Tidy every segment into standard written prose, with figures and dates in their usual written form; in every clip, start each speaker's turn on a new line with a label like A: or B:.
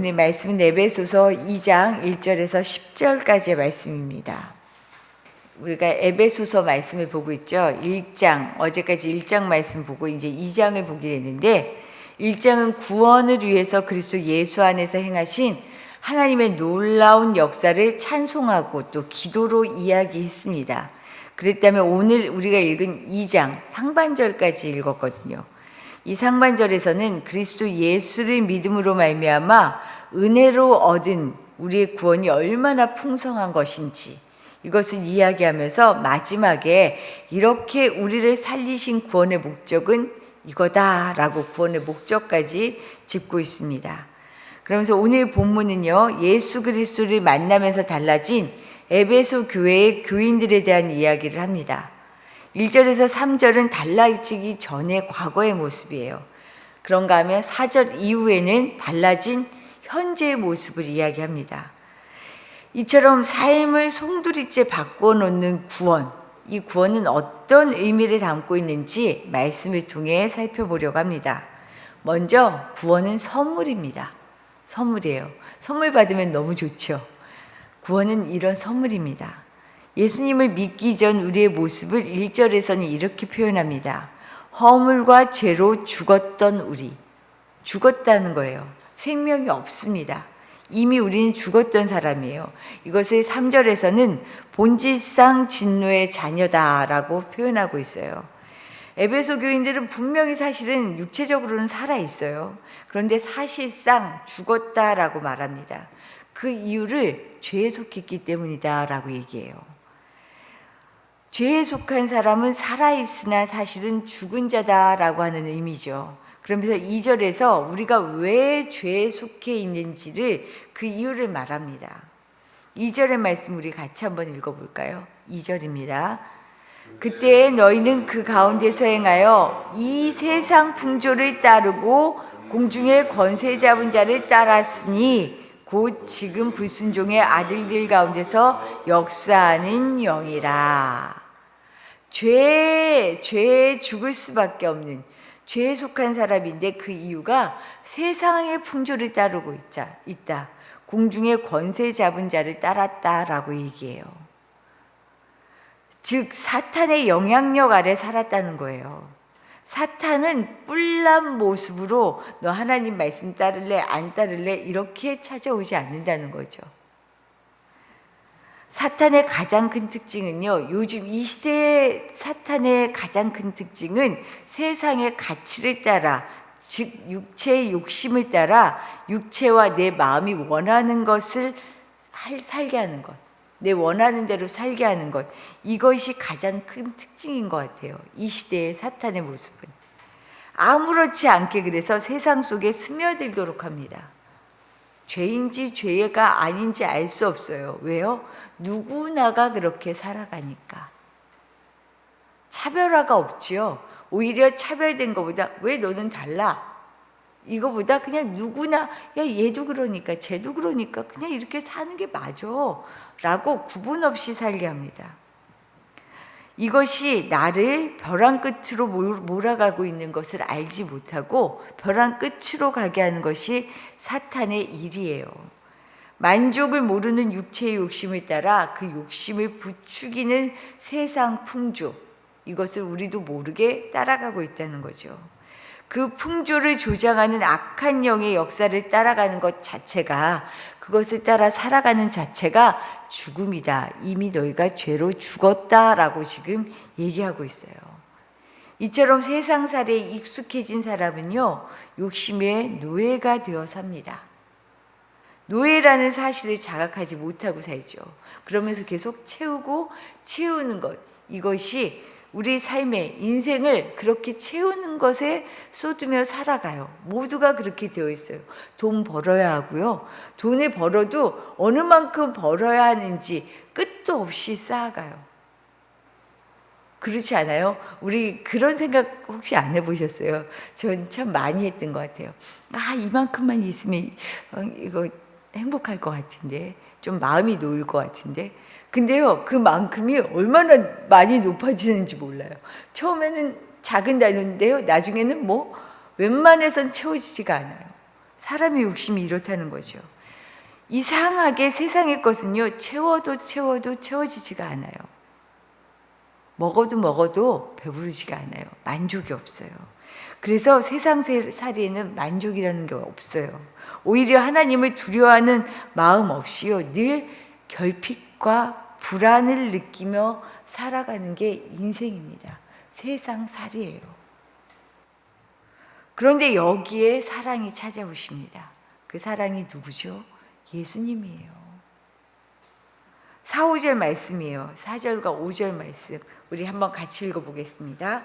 A: 오늘 말씀은 에베소서 2장 1절에서 10절까지의 말씀입니다. 우리가 에베소서 말씀을 보고 있죠. 1장, 어제까지 1장 말씀 보고 이제 2장을 보게 되는데, 1장은 구원을 위해서 그리스도 예수 안에서 행하신 하나님의 놀라운 역사를 찬송하고 또 기도로 이야기했습니다. 그랬다면 오늘 우리가 읽은 2장 상반절까지 읽었거든요. 이 상반절에서는 그리스도 예수를 믿음으로 말미암아 은혜로 얻은 우리의 구원이 얼마나 풍성한 것인지 이것을 이야기하면서 마지막에 이렇게 우리를 살리신 구원의 목적은 이거다라고 구원의 목적까지 짚고 있습니다. 그러면서 오늘 본문은요, 예수 그리스도를 만나면서 달라진 에베소 교회의 교인들에 대한 이야기를 합니다. 1절에서 3절은 달라지기 전의 과거의 모습이에요. 그런가 하면 4절 이후에는 달라진 현재의 모습을 이야기합니다. 이처럼 삶을 송두리째 바꿔놓는 구원, 이 구원은 어떤 의미를 담고 있는지 말씀을 통해 살펴보려고 합니다. 먼저 구원은 선물입니다. 선물이에요. 선물 받으면 너무 좋죠. 구원은 이런 선물입니다. 예수님을 믿기 전 우리의 모습을 1절에서는 이렇게 표현합니다. 허물과 죄로 죽었던 우리. 죽었다는 거예요. 생명이 없습니다. 이미 우리는 죽었던 사람이에요. 이것을 3절에서는 본질상 진노의 자녀다라고 표현하고 있어요. 에베소 교인들은 분명히 사실은 육체적으로는 살아있어요. 그런데 사실상 죽었다라고 말합니다. 그 이유를 죄에 속했기 때문이다라고 얘기해요. 죄에 속한 사람은 살아있으나 사실은 죽은 자다라고 하는 의미죠. 그러면서 2절에서 우리가 왜 죄에 속해 있는지를 그 이유를 말합니다. 2절의 말씀 우리 같이 한번 읽어볼까요? 2절입니다. 그때 너희는 그 가운데서 행하여 이 세상 풍조를 따르고 공중의 권세 잡은 자를 따랐으니 곧 지금 불순종의 아들들 가운데서 역사하는 영이라. 죄에 죽을 수밖에 없는 죄에 속한 사람인데 그 이유가 세상의 풍조를 따르고 있다. 공중의 권세 잡은 자를 따랐다라고 얘기해요. 즉 사탄의 영향력 아래 살았다는 거예요. 사탄은 뿔난 모습으로 너 하나님 말씀 따를래 안 따를래 이렇게 찾아오지 않는다는 거죠. 사탄의 가장 큰 특징은요, 요즘 이 시대의 사탄의 가장 큰 특징은 세상의 가치를 따라, 즉 육체의 욕심을 따라 육체와 내 마음이 원하는 것을 살게 하는 것, 내 원하는 대로 살게 하는 것, 이것이 가장 큰 특징인 것 같아요. 이 시대의 사탄의 모습은 아무렇지 않게 그래서 세상 속에 스며들도록 합니다. 죄인지 죄가 아닌지 알 수 없어요. 왜요? 누구나가 그렇게 살아가니까. 차별화가 없지요. 오히려 차별된 것보다 왜 너는 달라? 이거보다 그냥 누구나 야 얘도 그러니까 쟤도 그러니까 그냥 이렇게 사는 게 맞아 라고 구분 없이 살게 합니다. 이것이 나를 벼랑 끝으로 몰아가고 있는 것을 알지 못하고 벼랑 끝으로 가게 하는 것이 사탄의 일이에요. 만족을 모르는 육체의 욕심을 따라 그 욕심을 부추기는 세상 풍조, 이것을 우리도 모르게 따라가고 있다는 거죠. 그 풍조를 조장하는 악한 영의 역사를 따라가는 것 자체가, 그것을 따라 살아가는 자체가 죽음이다. 이미 너희가 죄로 죽었다라고 지금 얘기하고 있어요. 이처럼 세상살이에 익숙해진 사람은요, 욕심의 노예가 되어 삽니다. 노예라는 사실을 자각하지 못하고 살죠. 그러면서 계속 채우는 것, 이것이 우리 삶의 인생을 그렇게 채우는 것에 쏟으며 살아가요. 모두가 그렇게 되어 있어요. 돈 벌어야 하고요. 돈을 벌어도 어느 만큼 벌어야 하는지 끝도 없이 쌓아가요. 그렇지 않아요? 우리 그런 생각 혹시 안 해보셨어요? 전 참 많이 했던 것 같아요. 이만큼만 있으면 이거 행복할 것 같은데, 좀 마음이 놓일 것 같은데. 근데요, 그만큼이 얼마나 많이 높아지는지 몰라요. 처음에는 작은 단위인데요, 나중에는 웬만해선 채워지지가 않아요. 사람의 욕심이 이렇다는 거죠. 이상하게 세상의 것은요, 채워도 채워지지가 않아요. 먹어도 배부르지가 않아요. 만족이 없어요. 그래서 세상 살이에는 만족이라는 게 없어요. 오히려 하나님을 두려워하는 마음 없이요, 늘 결핍과 불안을 느끼며 살아가는 게 인생입니다. 세상 살이에요. 그런데 여기에 사랑이 찾아오십니다. 그 사랑이 누구죠? 예수님이에요. 4, 5절 말씀이에요. 4절과 5절 말씀 우리 한번 같이 읽어보겠습니다.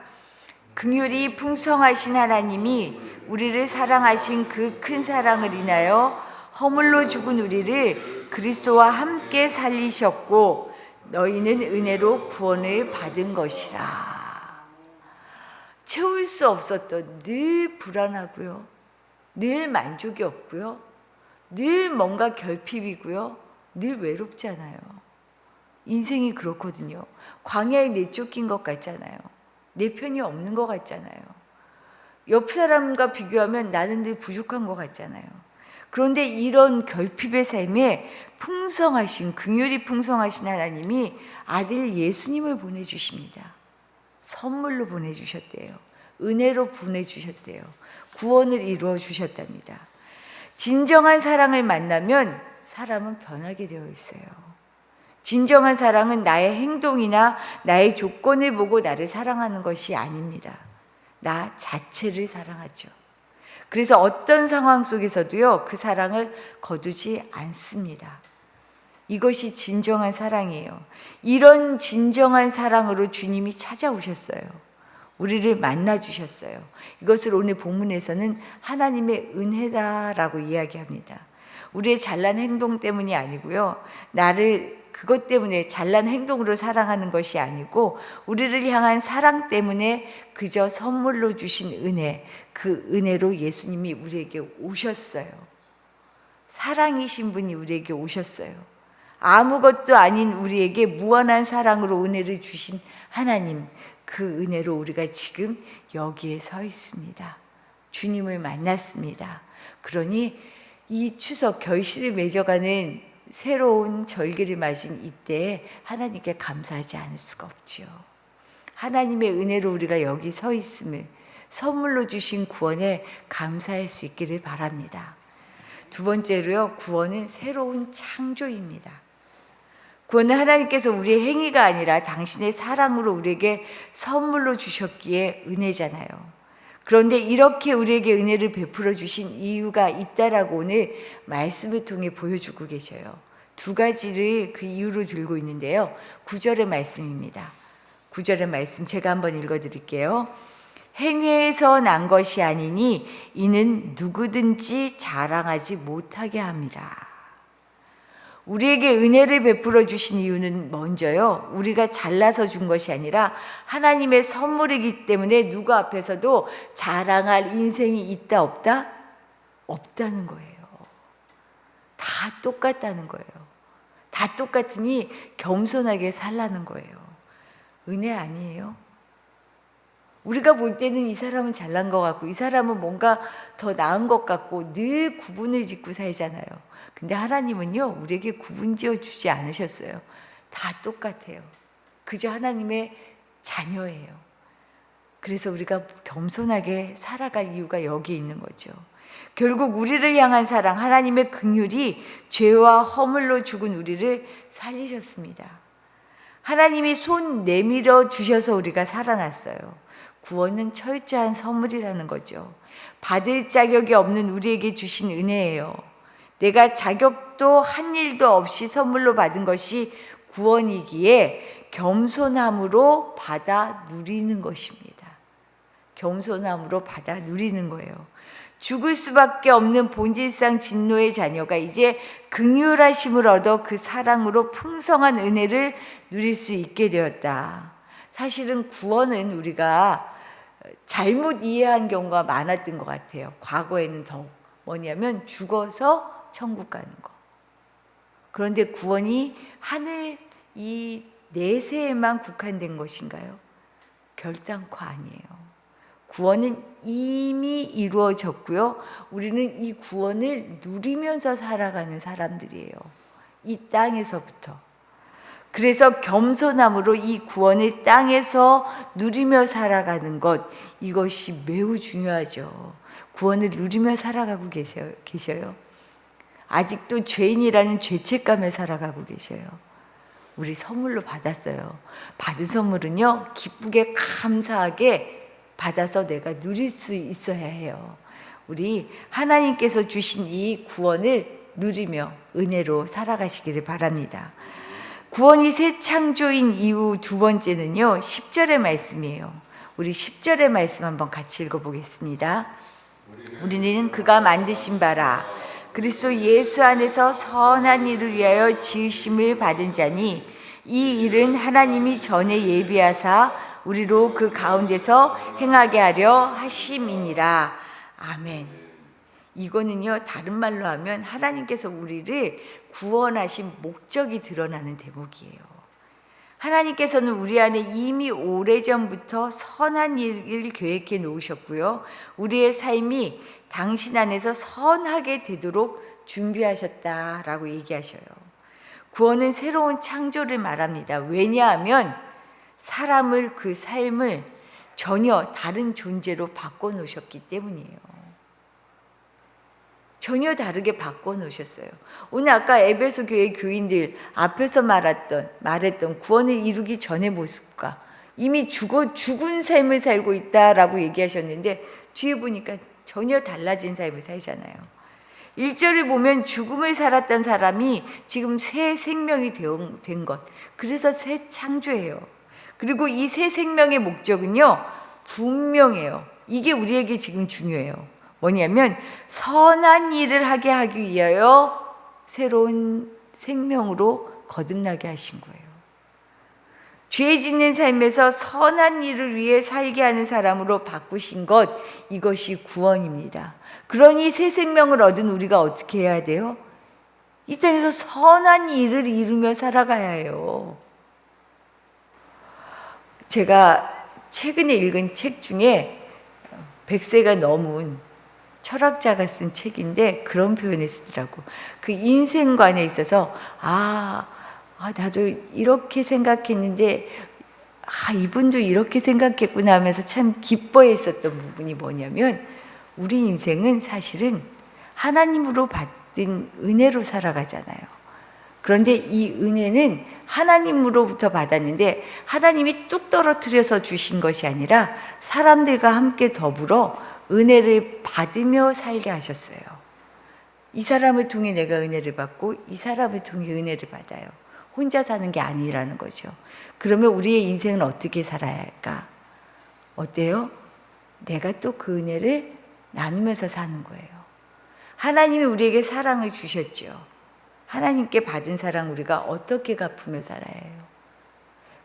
A: 긍휼이 풍성하신 하나님이 우리를 사랑하신 그 큰 사랑을 인하여 허물로 죽은 우리를 그리스도와 함께 살리셨고 너희는 은혜로 구원을 받은 것이라. 채울 수 없었던 늘 불안하고요, 늘 만족이 없고요, 늘 뭔가 결핍이고요, 늘 외롭잖아요. 인생이 그렇거든요. 광야에 내쫓긴 것 같잖아요. 내 편이 없는 것 같잖아요. 옆 사람과 비교하면 나는 늘 부족한 것 같잖아요. 그런데 이런 결핍의 삶에 풍성하신, 긍휼이 풍성하신 하나님이 아들 예수님을 보내주십니다. 선물로 보내주셨대요. 은혜로 보내주셨대요. 구원을 이루어 주셨답니다. 진정한 사랑을 만나면 사람은 변하게 되어 있어요. 진정한 사랑은 나의 행동이나 나의 조건을 보고 나를 사랑하는 것이 아닙니다. 나 자체를 사랑하죠. 그래서 어떤 상황 속에서도요, 그 사랑을 거두지 않습니다. 이것이 진정한 사랑이에요. 이런 진정한 사랑으로 주님이 찾아오셨어요. 우리를 만나주셨어요. 이것을 오늘 본문에서는 하나님의 은혜다라고 이야기합니다. 우리의 잘난 행동 때문이 아니고요, 나를 그것 때문에 잘난 행동으로 사랑하는 것이 아니고 우리를 향한 사랑 때문에 그저 선물로 주신 은혜, 그 은혜로 예수님이 우리에게 오셨어요. 사랑이신 분이 우리에게 오셨어요. 아무것도 아닌 우리에게 무한한 사랑으로 은혜를 주신 하나님, 그 은혜로 우리가 지금 여기에 서 있습니다. 주님을 만났습니다. 그러니 이 추석 결실을 맺어가는 새로운 절기를 맞은 이때에 하나님께 감사하지 않을 수가 없지요. 하나님의 은혜로 우리가 여기 서 있음을, 선물로 주신 구원에 감사할 수 있기를 바랍니다. 두 번째로요, 구원은 새로운 창조입니다. 구원은 하나님께서 우리의 행위가 아니라 당신의 사랑으로 우리에게 선물로 주셨기에 은혜잖아요. 그런데 이렇게 우리에게 은혜를 베풀어 주신 이유가 있다라고 오늘 말씀을 통해 보여주고 계셔요. 두 가지를 그 이유로 들고 있는데요. 9절의 말씀입니다. 9절의 말씀 제가 한번 읽어드릴게요. 행위에서 난 것이 아니니 이는 누구든지 자랑하지 못하게 합니다. 우리에게 은혜를 베풀어 주신 이유는 먼저요, 우리가 잘나서 준 것이 아니라 하나님의 선물이기 때문에 누구 앞에서도 자랑할 인생이 있다 없다? 없다는 거예요. 다 똑같다는 거예요. 다 똑같으니 겸손하게 살라는 거예요. 은혜 아니에요? 우리가 볼 때는 이 사람은 잘난 것 같고 이 사람은 뭔가 더 나은 것 같고 늘 구분을 짓고 살잖아요. 근데 하나님은요, 우리에게 구분지어 주지 않으셨어요. 다 똑같아요. 그저 하나님의 자녀예요. 그래서 우리가 겸손하게 살아갈 이유가 여기 있는 거죠. 결국 우리를 향한 사랑, 하나님의 긍휼이 죄와 허물로 죽은 우리를 살리셨습니다. 하나님이 손 내밀어 주셔서 우리가 살아났어요. 구원은 철저한 선물이라는 거죠. 받을 자격이 없는 우리에게 주신 은혜예요. 내가 자격도 한 일도 없이 선물로 받은 것이 구원이기에 겸손함으로 받아 누리는 것입니다. 겸손함으로 받아 누리는 거예요. 죽을 수밖에 없는 본질상 진노의 자녀가 이제 긍휼하심을 얻어 그 사랑으로 풍성한 은혜를 누릴 수 있게 되었다. 사실은 구원은 우리가 잘못 이해한 경우가 많았던 것 같아요. 과거에는 더욱 뭐냐면 죽어서 천국 가는 거. 그런데 구원이 하늘 이 내세에만 국한된 것인가요? 결단코 아니에요. 구원은 이미 이루어졌고요. 우리는 이 구원을 누리면서 살아가는 사람들이에요. 이 땅에서부터. 그래서 겸손함으로 이 구원을 땅에서 누리며 살아가는 것, 이것이 매우 중요하죠. 구원을 누리며 살아가고 계셔요. 아직도 죄인이라는 죄책감에 살아가고 계셔요. 우리 선물로 받았어요. 받은 선물은요, 기쁘게 감사하게 받아서 내가 누릴 수 있어야 해요. 우리 하나님께서 주신 이 구원을 누리며 은혜로 살아가시기를 바랍니다. 구원이 새 창조인 이유 두 번째는요, 10절의 말씀이에요. 우리 10절의 말씀 한번 같이 읽어보겠습니다. 우리는 그가 만드신 바라 그리스도 예수 안에서 선한 일을 위하여 지으심을 받은 자니 이 일은 하나님이 전에 예비하사 우리로 그 가운데서 행하게 하려 하심이니라. 아멘. 이거는요, 다른 말로 하면 하나님께서 우리를 구원하신 목적이 드러나는 대목이에요. 하나님께서는 우리 안에 이미 오래전부터 선한 일을 계획해 놓으셨고요. 우리의 삶이 당신 안에서 선하게 되도록 준비하셨다라고 얘기하셔요. 구원은 새로운 창조를 말합니다. 왜냐하면 사람을, 그 삶을 전혀 다른 존재로 바꿔놓으셨기 때문이에요. 전혀 다르게 바꿔놓으셨어요. 오늘 아까 에베소 교회 교인들 앞에서 말했던 구원을 이루기 전의 모습과 이미 죽은 삶을 살고 있다라고 얘기하셨는데 뒤에 보니까 전혀 달라진 삶을 살잖아요. 1절을 보면 죽음을 살았던 사람이 지금 새 생명이 된 것. 그래서 새 창조예요. 그리고 이 새 생명의 목적은요, 분명해요. 이게 우리에게 지금 중요해요. 뭐냐면 선한 일을 하기 위하여 새로운 생명으로 거듭나게 하신 거예요. 죄 짓는 삶에서 선한 일을 위해 살게 하는 사람으로 바꾸신 것, 이것이 구원입니다. 그러니 새 생명을 얻은 우리가 어떻게 해야 돼요? 이 땅에서 선한 일을 이루며 살아가야 해요. 제가 최근에 읽은 책 중에 100세가 넘은 철학자가 쓴 책인데 그런 표현을 쓰더라고. 그 인생관에 있어서 나도 이렇게 생각했는데 이분도 이렇게 생각했구나 하면서 참 기뻐했었던 부분이 뭐냐면 우리 인생은 사실은 하나님으로 받은 은혜로 살아가잖아요. 그런데 이 은혜는 하나님으로부터 받았는데 하나님이 뚝 떨어뜨려서 주신 것이 아니라 사람들과 함께 더불어 은혜를 받으며 살게 하셨어요. 이 사람을 통해 내가 은혜를 받고 이 사람을 통해 은혜를 받아요. 혼자 사는 게 아니라는 거죠. 그러면 우리의 인생은 어떻게 살아야 할까? 어때요? 내가 또 그 은혜를 나누면서 사는 거예요. 하나님이 우리에게 사랑을 주셨죠. 하나님께 받은 사랑 우리가 어떻게 갚으며 살아야 해요?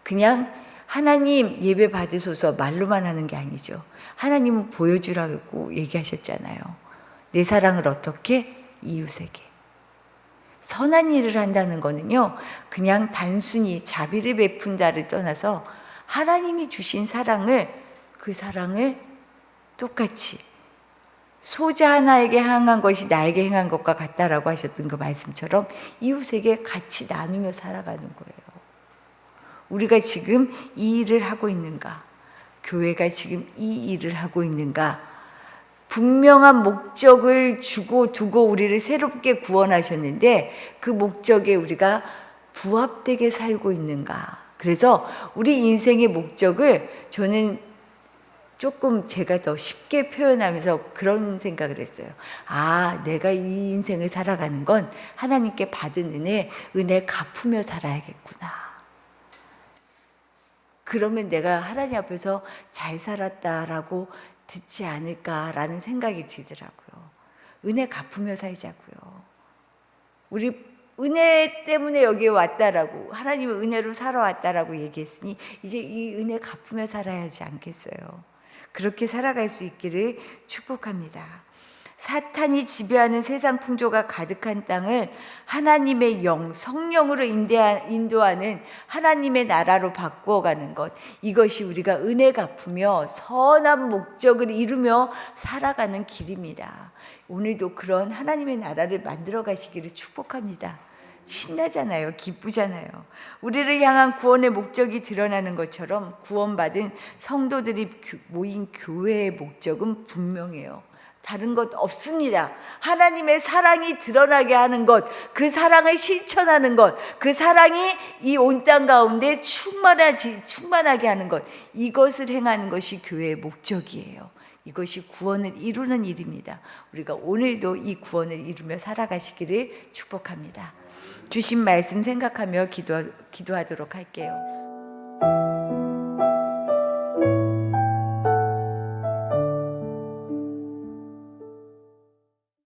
A: 그냥 하나님 예배 받으소서 말로만 하는 게 아니죠. 하나님은 보여주라고 얘기하셨잖아요. 내 사랑을 어떻게? 이웃에게. 선한 일을 한다는 거는요, 그냥 단순히 자비를 베푼다를 떠나서 하나님이 주신 그 사랑을 똑같이 소자 하나에게 행한 것이 나에게 행한 것과 같다라고 하셨던 그 말씀처럼 이웃에게 같이 나누며 살아가는 거예요. 우리가 지금 이 일을 하고 있는가? 교회가 지금 이 일을 하고 있는가? 분명한 목적을 두고 우리를 새롭게 구원하셨는데 그 목적에 우리가 부합되게 살고 있는가? 그래서 우리 인생의 목적을 저는 조금 제가 더 쉽게 표현하면서 그런 생각을 했어요. 내가 이 인생을 살아가는 건 하나님께 받은 은혜 갚으며 살아야겠구나. 그러면 내가 하나님 앞에서 잘 살았다라고 듣지 않을까라는 생각이 들더라고요. 은혜 갚으며 살자고요. 우리 은혜 때문에 여기에 왔다라고, 하나님의 은혜로 살아왔다라고 얘기했으니 이제 이 은혜 갚으며 살아야 하지 않겠어요. 그렇게 살아갈 수 있기를 축복합니다. 사탄이 지배하는 세상 풍조가 가득한 땅을 하나님의 영, 성령으로 인도하는 하나님의 나라로 바꾸어가는 것, 이것이 우리가 은혜 갚으며 선한 목적을 이루며 살아가는 길입니다. 오늘도 그런 하나님의 나라를 만들어 가시기를 축복합니다. 신나잖아요. 기쁘잖아요. 우리를 향한 구원의 목적이 드러나는 것처럼 구원받은 성도들이 모인 교회의 목적은 분명해요. 다른 것 없습니다. 하나님의 사랑이 드러나게 하는 것, 그 사랑을 실천하는 것, 그 사랑이 이 온 땅 가운데 충만하게 하는 것, 이것을 행하는 것이 교회의 목적이에요. 이것이 구원을 이루는 일입니다. 우리가 오늘도 이 구원을 이루며 살아가시기를 축복합니다. 주신 말씀 생각하며 기도하도록 할게요.